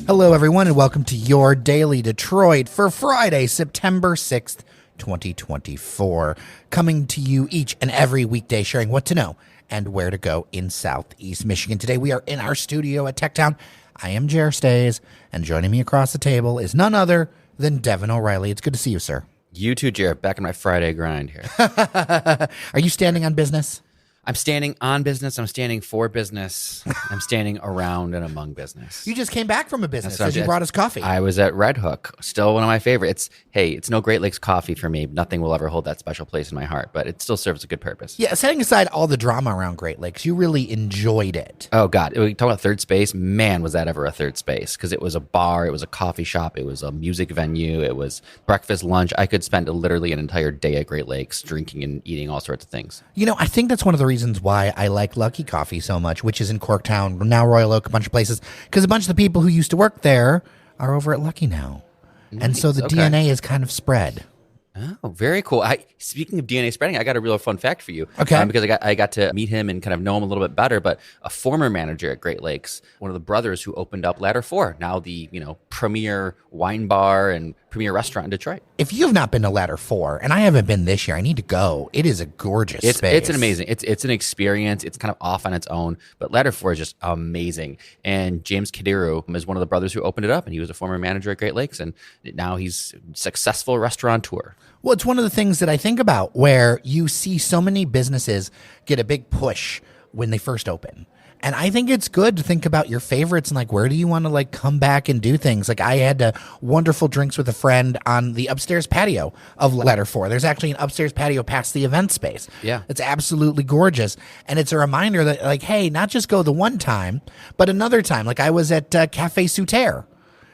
Hello, everyone, and welcome to your Daily Detroit for Friday, September 6th, 2024. Coming to you each and every weekday, sharing what to know and where to go in Southeast Michigan. Today, we are in our studio at Techtown. I am Jer Stays, and joining me across the table is none other than Devon O'Reilly. It's good to see you, sir. You too, Jared. Back in my Friday grind here. Are you standing on business? I'm standing on business. I'm standing for business. I'm standing around and among business. You just came back from a business That's as you brought us coffee. I was at Red Hook, still one of my favorites. It's no Great Lakes coffee for me. Nothing will ever hold that special place in my heart, but it still serves a good purpose. Yeah, setting aside all the drama around Great Lakes, you really enjoyed it. Oh, God. We talk about third space. Man, was that ever a third space? Because it was a bar, it was a coffee shop, it was a music venue, it was breakfast, lunch. I could spend literally an entire day at Great Lakes drinking and eating all sorts of things. You know, I think that's one of the reasons why I like Lucky Coffee so much, which is in Corktown, now Royal Oak, a bunch of places, because a bunch of the people who used to work there are over at Lucky now. Nice. And so the DNA is kind of spread. Oh, very cool. Speaking of DNA spreading, I got a real fun fact for you. Okay. Because I got to meet him and kind of know him a little bit better, but a former manager at Great Lakes, one of the brothers who opened up Ladder 4, now the premier wine bar and premier restaurant in Detroit. If you have not been to Ladder 4, and I haven't been this year, I need to go. It is a gorgeous space. It's an amazing. It's an experience. It's kind of off on its own, but Ladder 4 is just amazing. And James Kadiru is one of the brothers who opened it up, and he was a former manager at Great Lakes, and now he's a successful restaurateur. Well, it's one of the things that I think about where you see so many businesses get a big push when they first open. And I think it's good to think about your favorites and like, where do you want to like come back and do things? Like I had wonderful drinks with a friend on the upstairs patio of Ladder 4. There's actually an upstairs patio past the event space. Yeah. It's absolutely gorgeous. And it's a reminder that like, hey, not just go the one time, but another time. Like I was at Cafe Souterre.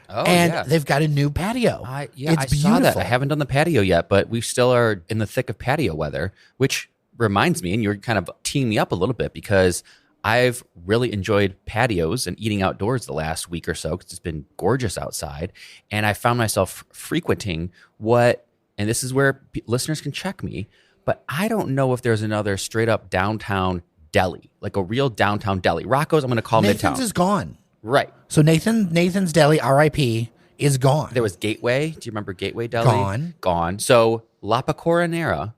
Oh, and yeah. They've got a new patio. I beautiful. saw that. I haven't done the patio yet, but we still are in the thick of patio weather, which reminds me, and you're kind of teeing me up a little bit because I've really enjoyed patios and eating outdoors the last week or so because it's been gorgeous outside. And I found myself frequenting and this is where listeners can check me, but I don't know if there's another straight up downtown deli, like a real downtown deli. Rocco's, I'm going to call Nathan's Midtown. is gone. Right. So Nathan's Deli, RIP, is gone. There was Gateway. Do you remember Gateway Deli? Gone. So Pecora Nora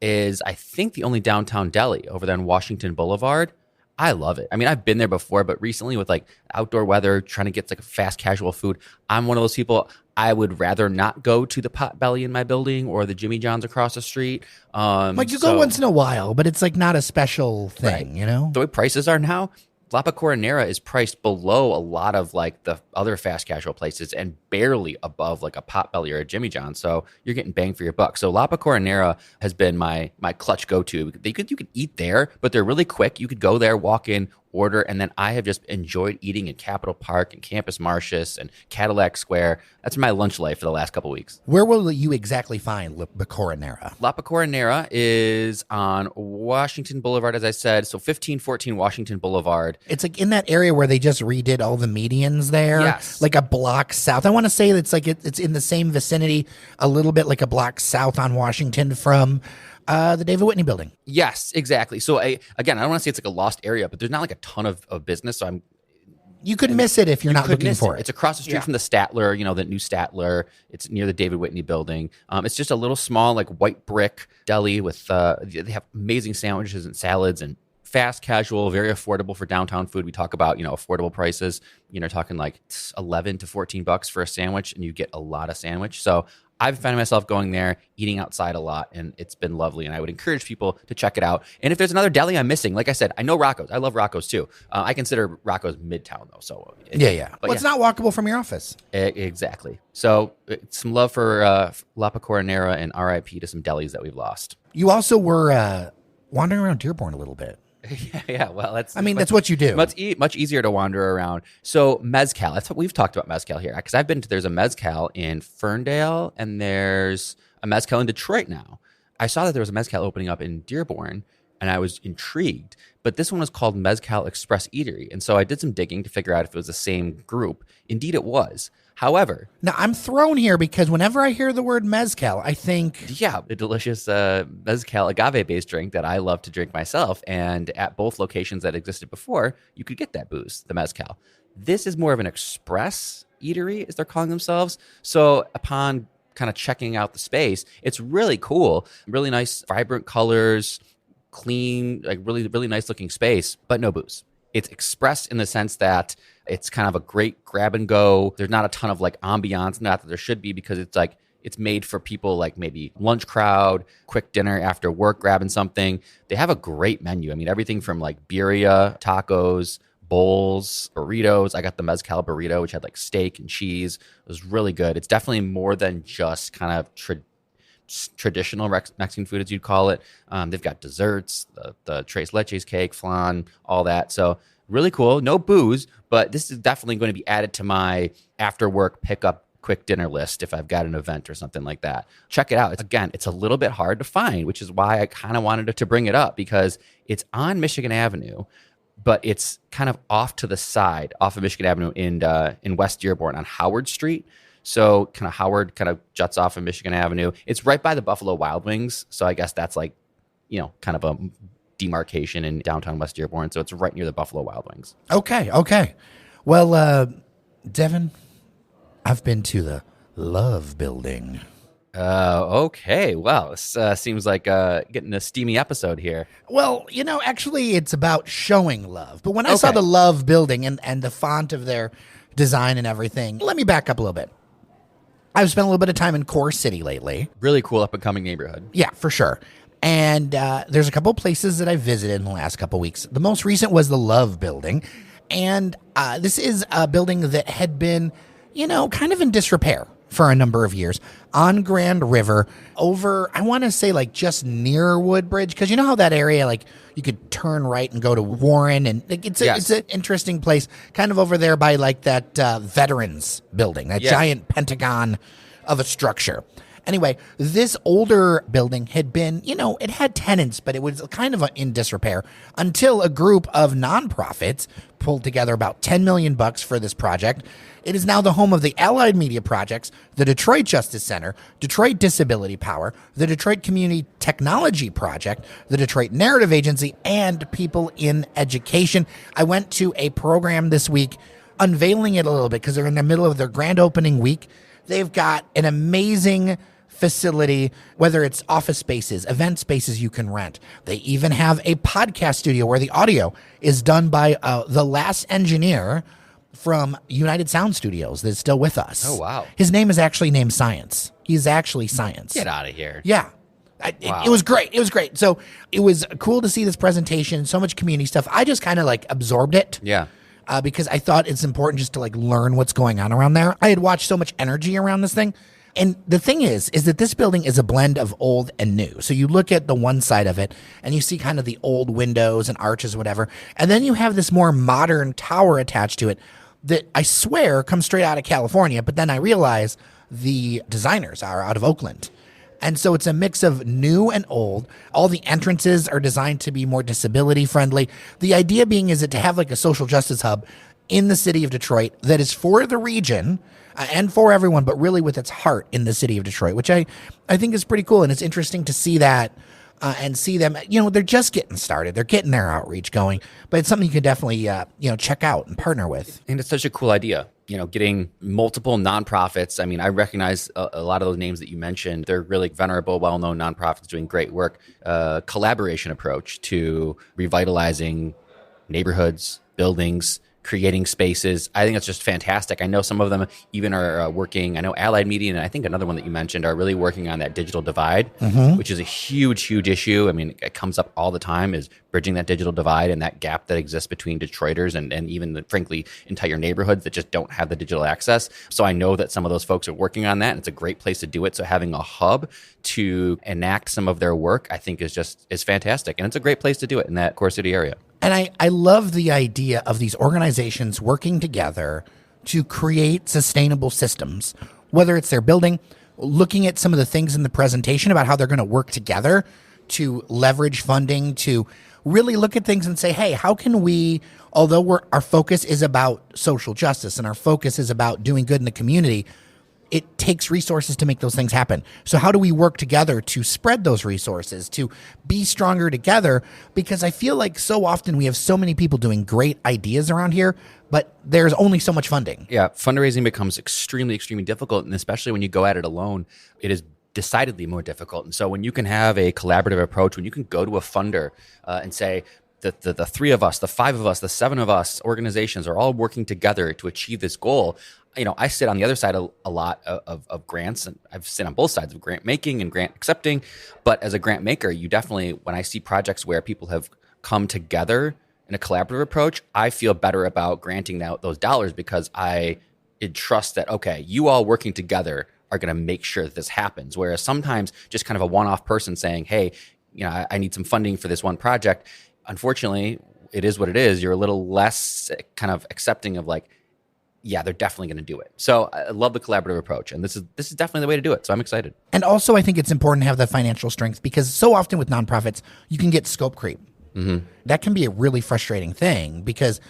is, I think, the only downtown deli over there on Washington Boulevard. I love it. I mean, I've been there before, but recently with like outdoor weather, trying to get like fast casual food, I'm one of those people. I would rather not go to the Potbelly in my building or the Jimmy John's across the street. Like you go once in a while, but it's like not a special thing, right. You know? The way prices are now, Pecora Nora is priced below a lot of like the other fast casual places and barely above like a Potbelly or a Jimmy John's. So you're getting bang for your buck. So Pecora Nora has been my clutch go-to. You could eat there, but they're really quick. You could go there, walk in, order, and then I have just enjoyed eating in Capitol Park and Campus Martius and Cadillac Square. That's my lunch life for the last couple of weeks. Where will you exactly find Pecora Nora? Pecora Nora is on Washington Boulevard, as I said, so 1514 Washington Boulevard. It's like in that area where they just redid all the medians there. Yes. Like a block south. I want to say it's like it's in the same vicinity, a little bit like a block south on Washington from the David Whitney building. Yes, exactly. So again, I don't want to say it's like a lost area, but there's not like a ton of business. So you could miss it if you're not looking for it. It's across the street from the Statler, the new Statler. It's near the David Whitney building. It's just a little small, like white brick deli with, they have amazing sandwiches and salads and fast casual, very affordable for downtown food. We talk about, affordable prices, talking like $11 to $14 for a sandwich and you get a lot of sandwich. So I've found myself going there, eating outside a lot, and it's been lovely. And I would encourage people to check it out. And if there's another deli I'm missing, like I said, I know Rocco's. I love Rocco's too. I consider Rocco's Midtown though. So yeah. Well, it's not walkable from your office. Exactly. So some love for Pecora Nora and RIP to some delis that we've lost. You also were wandering around Dearborn a little bit. Yeah, well, that's what you do. Much easier to wander around. So Mezcal, that's what we've talked about Mezcal here. Because there's a Mezcal in Ferndale and there's a Mezcal in Detroit now. I saw that there was a Mezcal opening up in Dearborn and I was intrigued. But this one was called Mezcal Express Eatery. And so I did some digging to figure out if it was the same group. Indeed, it was. However, now I'm thrown here because whenever I hear the word mezcal, I think the delicious mezcal agave-based drink that I love to drink myself. And at both locations that existed before, you could get that booze, the mezcal. This is more of an express eatery, as they're calling themselves. So upon kind of checking out the space, it's really cool. Really nice, vibrant colors, clean, like really, really nice looking space, but no booze. It's expressed in the sense that it's kind of a great grab and go. There's not a ton of like ambiance, not that there should be, because it's like, it's made for people like maybe lunch crowd, quick dinner after work, grabbing something. They have a great menu. I mean, everything from like birria, tacos, bowls, burritos. I got the Mezcal burrito, which had like steak and cheese. It was really good. It's definitely more than just kind of traditional Mexican food, as you'd call it. They've got desserts, the tres leches cake, flan, all that. So really cool. No booze, but this is definitely going to be added to my after work pickup quick dinner list if I've got an event or something like that. Check it out. It's a little bit hard to find, which is why I kind of wanted to bring it up, because it's on Michigan Avenue, but it's kind of off to the side, off of Michigan Avenue in West Dearborn on Howard Street. So kind of Howard kind of juts off of Michigan Avenue. It's right by the Buffalo Wild Wings. So I guess that's like, kind of a demarcation in downtown West Dearborn. So it's right near the Buffalo Wild Wings. Okay. Well, Devon, I've been to the Love Building. Okay. Well, this seems like getting a steamy episode here. Well, actually it's about showing love. But when I saw the Love Building and the font of their design and everything, let me back up a little bit. I've spent a little bit of time in Core City lately. Really cool up-and-coming neighborhood. Yeah, for sure. And there's a couple places that I visited in the last couple weeks. The most recent was the Love Building. And this is a building that had been, kind of in disrepair for a number of years on Grand River over, I want to say like just near Woodbridge. Because you know how that area, like you could turn right and go to Warren. And it's an interesting place kind of over there by like that Veterans building, that giant pentagon of a structure. Anyway, this older building had been, it had tenants, but it was kind of in disrepair until a group of nonprofits pulled together about $10 million for this project. It is now the home of the Allied Media Projects, the Detroit Justice Center, Detroit Disability Power, the Detroit Community Technology Project, the Detroit Narrative Agency, and People in Education. I went to a program this week unveiling it a little bit because they're in the middle of their grand opening week. They've got an amazing facility, whether it's office spaces, event spaces you can rent. They even have a podcast studio where the audio is done by the last engineer from United Sound Studios that's still with us. Oh, wow. His name is actually named Science. He's actually Science. Get out of here. Yeah. It was great. It was great. So it was cool to see this presentation, so much community stuff. I just kind of like absorbed it. Yeah. Because I thought it's important just to like learn what's going on around there. I had watched so much energy around this thing. And the thing is that this building is a blend of old and new. So you look at the one side of it and you see kind of the old windows and arches, whatever. And then you have this more modern tower attached to it that I swear comes straight out of California. But then I realize the designers are out of Oakland. And so it's a mix of new and old. All the entrances are designed to be more disability friendly. The idea being is that to have like a social justice hub in the city of Detroit that is for the region and for everyone, but really with its heart in the city of Detroit, which I think is pretty cool. And it's interesting to see that and see them, they're just getting started. They're getting their outreach going, but it's something you can definitely, check out and partner with. And it's such a cool idea. Getting multiple nonprofits. I mean, I recognize a lot of those names that you mentioned. They're really venerable, well-known nonprofits doing great work. Collaboration approach to revitalizing neighborhoods, buildings, creating spaces. I think it's just fantastic. I know some of them even are working. I know Allied Media and I think another one that you mentioned are really working on that digital divide, which is a huge, huge issue. I mean, it comes up all the time, is bridging that digital divide and that gap that exists between Detroiters and even, frankly, entire neighborhoods that just don't have the digital access. So I know that some of those folks are working on that, and it's a great place to do it. So having a hub to enact some of their work, I think is fantastic. And it's a great place to do it in that Core City area. And I love the idea of these organizations working together to create sustainable systems, whether it's their building, looking at some of the things in the presentation about how they're going to work together to leverage funding, to really look at things and say, hey, how can we, although our focus is about social justice and our focus is about doing good in the community, it takes resources to make those things happen. So how do we work together to spread those resources, to be stronger together? Because I feel like so often we have so many people doing great ideas around here, but there's only so much funding. Yeah, fundraising becomes extremely, extremely difficult. And especially when you go at it alone, it is decidedly more difficult. And so when you can have a collaborative approach, when you can go to a funder and say, the three of us, the five of us, the seven of us organizations are all working together to achieve this goal. I sit on the other side a lot of grants, and I've sit on both sides of grant making and grant accepting. But as a grant maker, you definitely, when I see projects where people have come together in a collaborative approach, I feel better about granting out those dollars because I trust that, okay, you all working together are going to make sure that this happens. Whereas sometimes just kind of a one-off person saying, hey, I need some funding for this one project. Unfortunately, it is what it is. You're a little less kind of accepting of like, yeah, they're definitely going to do it. So I love the collaborative approach, and this is definitely the way to do it. So I'm excited. And also, I think it's important to have that financial strength because so often with nonprofits, you can get scope creep. Mm-hmm. That can be a really frustrating thing because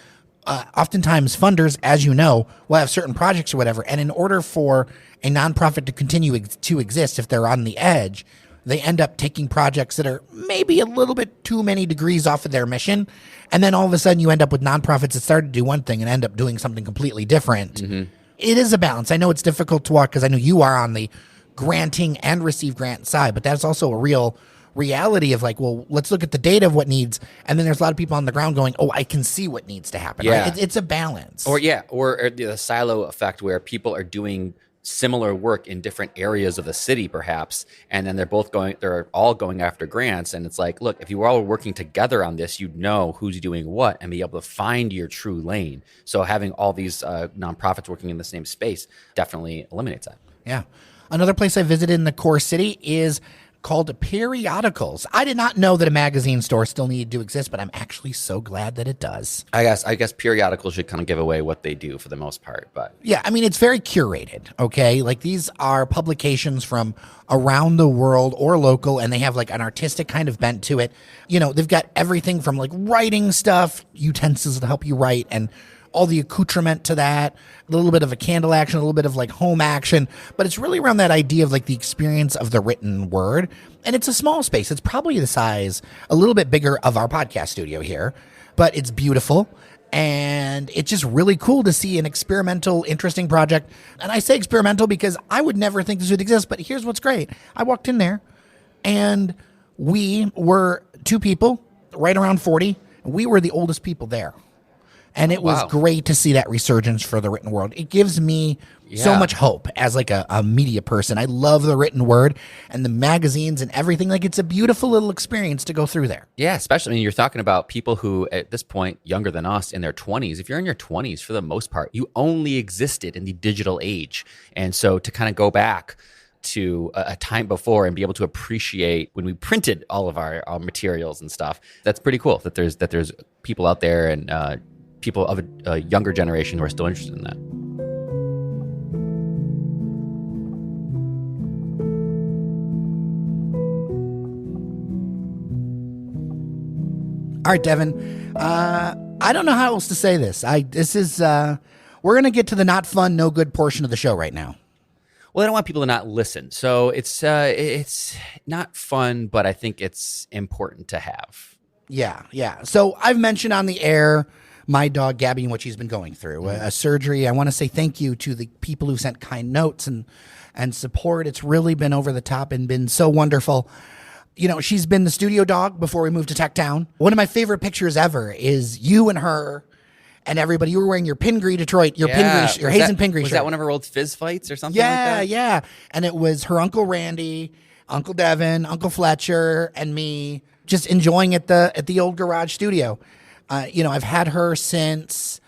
oftentimes funders, as you know, will have certain projects or whatever, and in order for a nonprofit to continue to exist, if they're on the edge, they end up taking projects that are maybe a little bit too many degrees off of their mission. And then all of a sudden you end up with nonprofits that started to do one thing and end up doing something completely different. Mm-hmm. It is a balance. I know it's difficult to walk because I know you are on the granting and receive grant side, but that's also a real reality of like, well, let's look at the data of what needs. And then there's a lot of people on the ground going, oh, I can see what needs to happen. Yeah. Right? It's a balance. Or the silo effect where people are doing similar work in different areas of the city, perhaps, and then they're all going after grants. And it's like, look, if you were all working together on this, you'd know who's doing what and be able to find your true lane. So having all these nonprofits working in the same space definitely eliminates that. Yeah. Another place I visited in the core city is called Periodicals. I did not know that a magazine store still needed to exist, but I'm actually so glad that it does. I guess periodicals should kind of give away what they do for the most part, but yeah, I mean, it's very curated. Okay. Like these are publications from around the world or local, and they have like an artistic kind of bent to it. They've got everything from like writing stuff, utensils to help you write, and all the accoutrement to that, a little bit of a candle action, a little bit of like home action, but it's really around that idea of like the experience of the written word. And it's a small space. It's probably the size, a little bit bigger of our podcast studio here, but it's beautiful. And it's just really cool to see an experimental, interesting project. And I say experimental because I would never think this would exist, but here's what's great. I walked in there and we were two people right around 40. We were the oldest people there. And it was great to see that resurgence for the written word. It gives me so much hope as like a media person. I love the written word and the magazines and everything. Like it's a beautiful little experience to go through there. Yeah, especially, you're talking about people who at this point, younger than us, in their 20s. If you're in your 20s, for the most part, you only existed in the digital age. And so to kind of go back to a time before and be able to appreciate when we printed all of our materials and stuff, that's pretty cool that there's people out there and people of a younger generation who are still interested in that. All right, Devin. I don't know how else to say this. We're going to get to the not fun, no good portion of the show right now. Well, I don't want people to not listen. So it's not fun, but I think it's important to have. Yeah. So I've mentioned on the air my dog Gabby and what she's been going through, a surgery. I want to say thank you to the people who sent kind notes and support. It's really been over the top and been so wonderful. She's been the studio dog before we moved to Tech Town. One of my favorite pictures ever is you and her and everybody. You were wearing your Pingree Detroit, your Hazen Pingree shirt. Was that one of her old fizz fights or something like that? Yeah. And it was her Uncle Randy, Uncle Devin, Uncle Fletcher, and me just enjoying at the old garage studio. I've had her since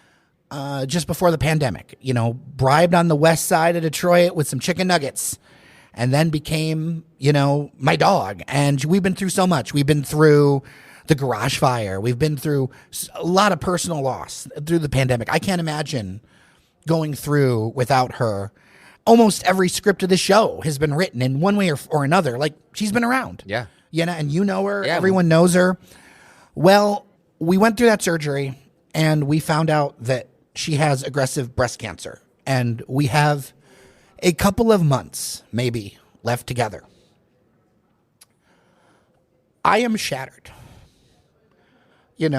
just before the pandemic, bribed on the west side of Detroit with some chicken nuggets and then became, my dog. And we've been through so much. We've been through the garage fire. We've been through a lot of personal loss through the pandemic. I can't imagine going through without her. Almost every script of the show has been written in one way or another. Like she's been around. Yeah. And you know her. Yeah. Everyone knows her. Well, we went through that surgery and we found out that she has aggressive breast cancer. And we have a couple of months, maybe, left together. I am shattered. When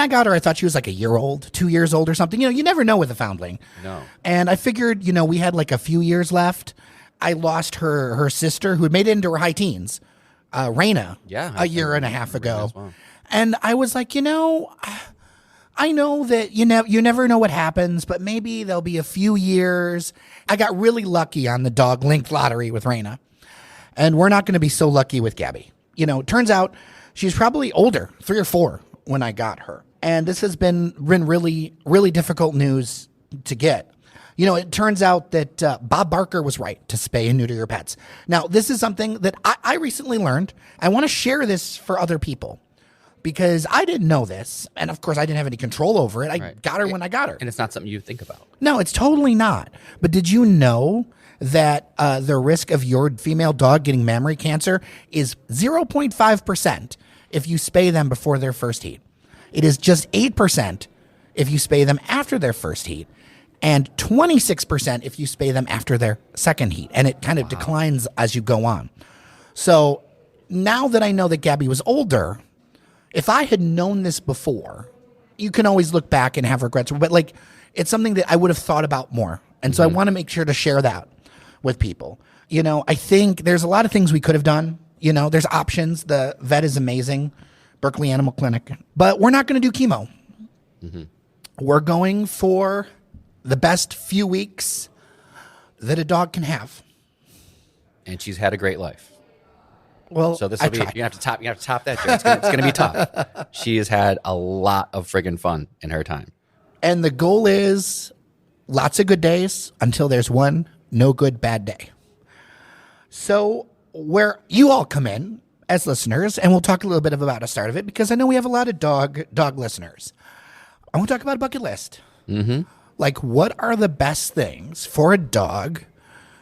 I got her, I thought she was like a year old, 2 years old or something. You never know with a foundling. No. And I figured, we had like a few years left. I lost her sister who had made it into her high teens, Raina, a year and a half ago. Well. And I was like, I know that you never know what happens, but maybe there'll be a few years. I got really lucky on the dog linked lottery with Raina. And we're not going to be so lucky with Gabby. It turns out she's probably older, 3 or 4 when I got her. And this has been really, really difficult news to get. It turns out that Bob Barker was right to spay and neuter your pets. Now, this is something that I recently learned. I want to share this for other people because I didn't know this. And of course, I didn't have any control over it. I got her when I got her. And it's not something you think about. No, it's totally not. But did you know that the risk of your female dog getting mammary cancer is 0.5% if you spay them before their first heat? It is just 8% if you spay them after their first heat, and 26% if you spay them after their second heat. And it kind of declines as you go on. So now that I know that Gabby was older, if I had known this before, you can always look back and have regrets, but it's something that I would have thought about more. And so I want to make sure to share that with people. I think there's a lot of things we could have done. There's options. The vet is amazing, Berkeley Animal Clinic, but we're not going to do chemo. Mm-hmm. We're going for the best few weeks that a dog can have. And she's had a great life. Well, so this will be, you have to top that, Joe. It's going to be tough. She has had a lot of friggin' fun in her time. And the goal is lots of good days until there's one no good bad day. So where you all come in as listeners, and we'll talk a little bit about a start of it because I know we have a lot of dog listeners. I want to talk about a bucket list. Mm-hmm. Like, what are the best things for a dog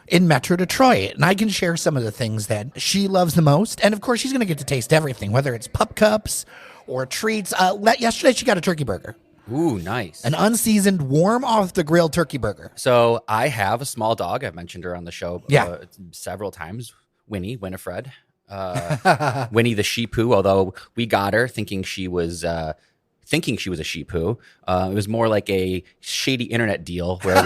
in Metro Detroit? And I can share some of the things that she loves the most. And of course, she's going to get to taste everything, whether it's pup cups or treats. Yesterday, she got a turkey burger. Ooh, nice. An unseasoned, warm off the grill turkey burger. So I have a small dog. I've mentioned her on the show several times. Winifred. Winnie the sheepoo, although we got her thinking she was a sheepoo. It was more like a shady internet deal where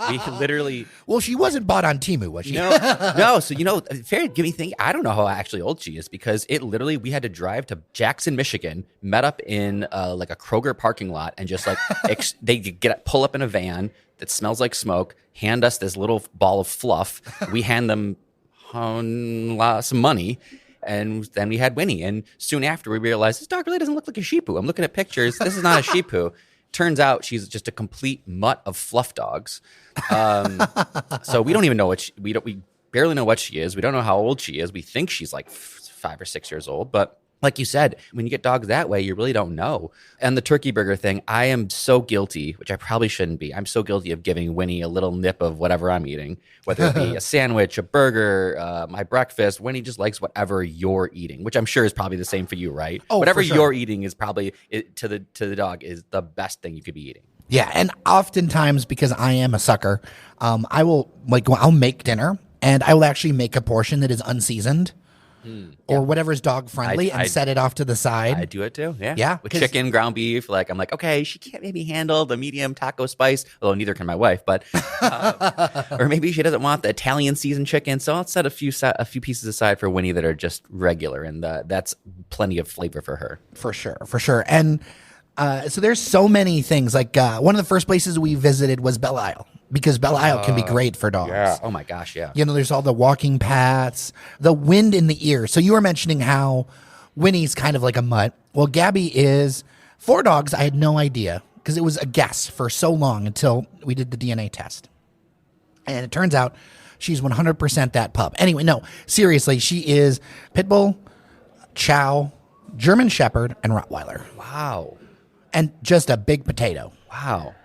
we literally... Well, she wasn't bought on Temu, was she? No. So, fair, give me think. I don't know how actually old she is because we had to drive to Jackson, Michigan, met up in like a Kroger parking lot and just they pull up in a van that smells like smoke, hand us this little ball of fluff. We hand them some money. And then we had Winnie. And soon after, we realized this dog really doesn't look like a sheepoo. I'm looking at pictures. This is not a sheepoo. Turns out she's just a complete mutt of fluff dogs. So we don't even know we barely know what she is. We don't know how old she is. We think she's like 5 or 6 years old. But like you said, when you get dogs that way, you really don't know. And the turkey burger thing, I am so guilty, which I probably shouldn't be. I'm so guilty of giving Winnie a little nip of whatever I'm eating, whether it be a sandwich, a burger, my breakfast. Winnie just likes whatever you're eating, which I'm sure is probably the same for you, right? Oh, whatever for sure. You're eating is probably to the dog is the best thing you could be eating. Yeah, and oftentimes because I am a sucker, I'll make dinner and I will actually make a portion that is unseasoned. Or whatever's dog friendly and set it off to the side. I do it too. Yeah. Yeah. With chicken, ground beef. I'm like, okay, she can't maybe handle the medium taco spice, although neither can my wife, but, or maybe she doesn't want the Italian seasoned chicken. So I'll set a few pieces aside for Winnie that are just regular. And that's plenty of flavor for her. For sure. And, so there's so many things one of the first places we visited was Belle Isle. Because Belle Isle can be great for dogs. Yeah. Oh my gosh, yeah. There's all the walking paths, the wind in the ear. So you were mentioning how Winnie's kind of like a mutt. Well, Gabby is 4 dogs. I had no idea because it was a guess for so long until we did the DNA test. And it turns out she's 100% that pup. Anyway, no, seriously, she is Pit Bull, Chow, German Shepherd, and Rottweiler. Wow. And just a big potato. Wow.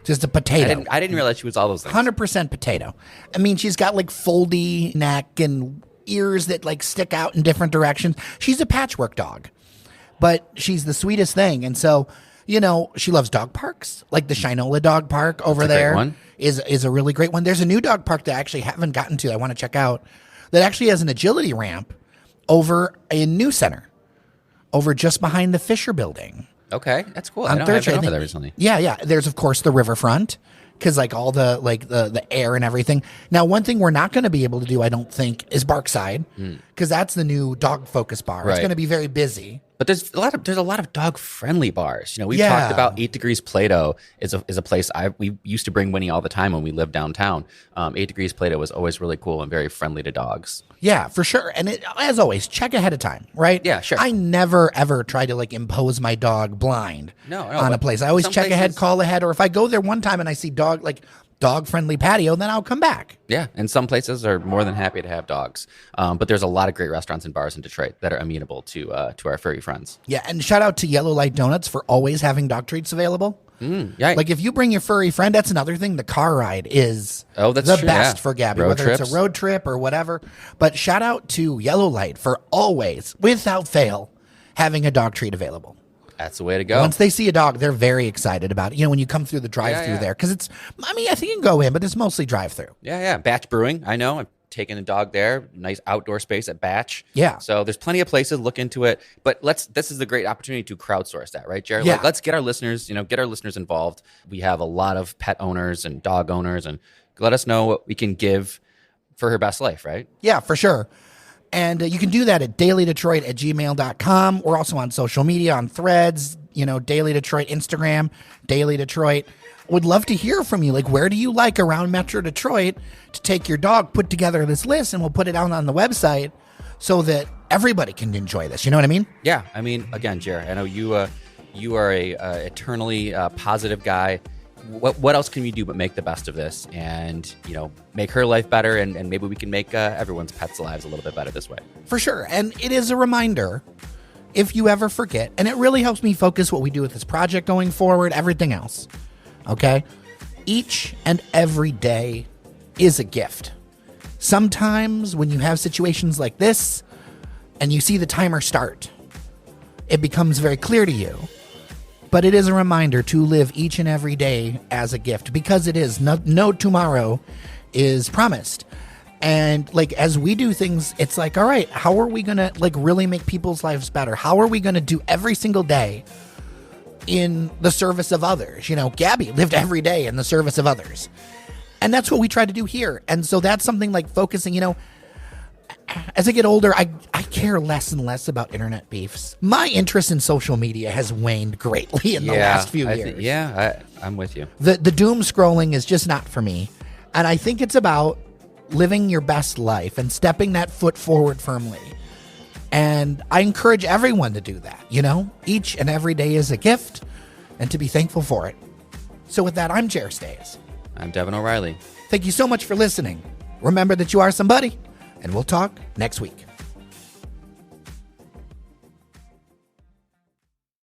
Just a potato. I didn't realize she was all those things. 100% potato. I mean, she's got foldy neck and ears that stick out in different directions. She's a patchwork dog, but she's the sweetest thing. And so, You know, she loves dog parks, like the Shinola Dog Park over That's a great there one. is a really great one. There's a new dog park that I actually haven't gotten to. I want to check out that actually has an agility ramp over in New Center, over just behind the Fisher Building. Okay, that's cool. On I Third haven't been Street. over there recently. Yeah. There's of course the riverfront because like all the the air and everything. Now, one thing we're not going to be able to do, I don't think, is Barkside because that's the new dog focus bar. It's Right. going to be very busy. But there's a lot of dog friendly bars. You know, we've Yeah. talked about 8 Degrees Play-Doh is a place we used to bring Winnie all the time when we lived downtown. 8 Degrees Play-Doh was always really cool and very friendly to dogs. Yeah, for sure. And as always, check ahead of time, right? Yeah, sure. I never ever try to like impose my dog blind No, on a but place. I always some check ahead, places- call ahead, or if I go there one time and I see dog friendly patio, then I'll come back. Yeah, and some places are more than happy to have dogs. But there's a lot of great restaurants and bars in Detroit that are amenable to our furry friends. Yeah, and shout out to Yellow Light Donuts for always having dog treats available. Yeah, Like if you bring your furry friend, that's another thing. The car ride is that's the true, best yeah. for Gabby, Road whether trips. it's a road trip or whatever. But shout out to Yellow Light for always, without fail, having a dog treat available. that's the way to go. Once they see a dog, they're very excited about it. You know, when you come through the drive-through yeah. there, because I think you can go in, but it's mostly drive-through. Yeah. Batch Brewing. I know. I've taken a dog there. Nice outdoor space at Batch. Yeah. So there's plenty of places. Look into it. But this is a great opportunity to crowdsource that, right, Jared? Yeah. Like, let's get our listeners, involved. We have a lot of pet owners and dog owners, and let us know what we can give for her best life, right? Yeah, for sure. And you can do that at dailydetroit@gmail.com. We're also on social media, on Threads, Daily Detroit, Instagram, Daily Detroit. Would love to hear from you. Like, where do you like around Metro Detroit to take your dog, put together this list, and we'll put it out on the website so that everybody can enjoy this. You know what I mean? Yeah. I mean, again, Jared, I know you are a eternally positive guy. What else can we do but make the best of this and, make her life better and maybe we can make everyone's pets' lives a little bit better this way. For sure. And it is a reminder, if you ever forget, and it really helps me focus what we do with this project going forward, everything else. Okay? Each and every day is a gift. Sometimes when you have situations like this and you see the timer start, it becomes very clear to you. But it is a reminder to live each and every day as a gift because it is. No tomorrow is promised. And like as we do things, it's like, all right, how are we going to like really make people's lives better? How are we going to do every single day in the service of others? Gabby lived every day in the service of others. And that's what we try to do here. And so that's something like focusing, as I get older, I care less and less about internet beefs. My interest in social media has waned greatly in the last few years. I'm with you. The doom scrolling is just not for me. And I think it's about living your best life and stepping that foot forward firmly. And I encourage everyone to do that, Each and every day is a gift and to be thankful for it. So with that, I'm Jer Stays. I'm Devon O'Reilly. Thank you so much for listening. Remember that you are somebody, and we'll talk next week.